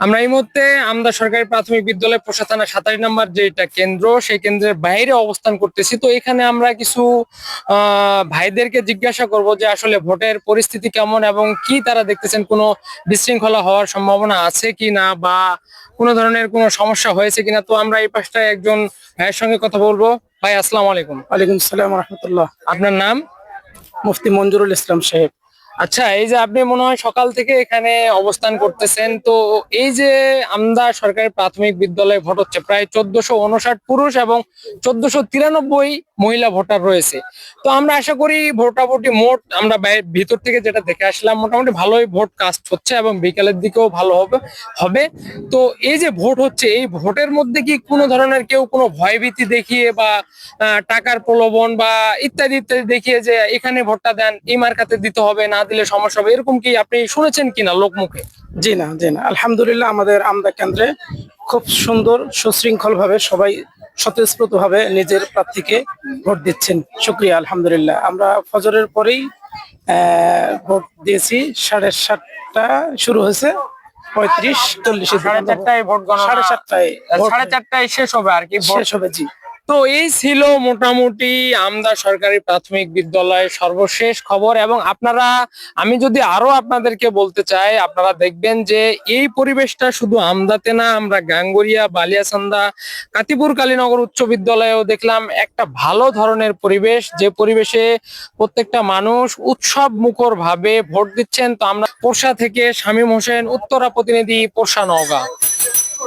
আমরা এই মুহূর্তে আমদা সরকারি প্রাথমিক বিদ্যালয় পোষা থানা 27 নম্বর যেটা কেন্দ্র, সেই কেন্দ্রের বাইরে অবস্থান করতেছি। তো এখানে আমরা কিছু ভাইদেরকে জিজ্ঞাসা করব যে আসলে ভোটের পরিস্থিতি কেমন এবং কি তারা দেখতেছেন, কোনো বিশৃঙ্খলা হওয়ার সম্ভাবনা আছে কি না, বা কোনো ধরনের কোনো সমস্যা হয়েছে কিনা। তো আমরা এই পাশটায় একজন ভাইয়ের সঙ্গে কথা বলবো। ভাই, আসসালামু আলাইকুম। ওয়ালাইকুম সালাম রহমতুল্লাহ। আপনার নাম? মুফতি মঞ্জুরুল ইসলাম সাহেব। আচ্ছা, এই যে আপনি মনে হয় সকাল থেকে এখানে অবস্থান করতেছেন, তো এই যে আমদা সরকারি প্রাথমিক বিদ্যালয়ে ভোট হচ্ছে, প্রায় 1459 পুরুষ এবং 1493 মহিলা ভোটার রয়েছে। তো আমরা আশা করি মোটামুটি মোট আমরা ভিতর থেকে যেটা দেখে আসলাম, মোটামুটি ভালোই ভোট কাস্ট হচ্ছে এবং বিকালের দিকেও ভালো হবে। তো এই যে ভোট হচ্ছে, এই ভোটের মধ্যে কি কোনো ধরনের কেউ কোনো ভয়ভীতি দেখিয়ে বা টাকার প্রলোভন বা ইত্যাদি ইত্যাদি দেখিয়ে যে এখানে ভোটটা দেন, এই মার্কাতে দিতে হবে, না দিলে সমস্যা হবে, এরকম কি আপনি শুনেছেন কিনা লোকমুখে? জি না, আলহামদুলিল্লাহ আমাদের আমদা কেন্দ্রে খুব সুন্দর সুশৃঙ্খল ভাবে সবাই স্বতঃস্ফূর্ত ভাবে নিজের প্রার্থীকে ভোট দিচ্ছেন। শুক্রিয়া, আলহামদুলিল্লাহ। আমরা ফজরের পরেই ভোট দিয়েছি। 7:30 শুরু হয়েছে, 35-40 4:30টায় ভোট গণনা, 7:30টায় 4:30টায় শেষ হবে আর কি ভোট। শেষ হবে। জি, তো এই ছিল মোটামুটি আমদা সরকারি প্রাথমিক বিদ্যালয়ের সর্বশেষ খবর। এবং আমি যদি আরো আপনাদেরকে বলতে চাই, আপনারা দেখবেন যে এই পরিবেশটা শুধু আমদাতে না, আমরা গাঙ্গুরিয়া, বালিয়াছান্দা, কাতিপুর কালীনগর উচ্চ বিদ্যালয়েও দেখলাম একটা ভালো ধরনের পরিবেশ, যে পরিবেশে প্রত্যেকটা মানুষ উৎসব মুখর ভাবে ভোট দিচ্ছেন। তো আমরা পোরশা থেকে শামীম হোসেন, উত্তরা প্রতিনিধি, পোরশা, নওগাঁ।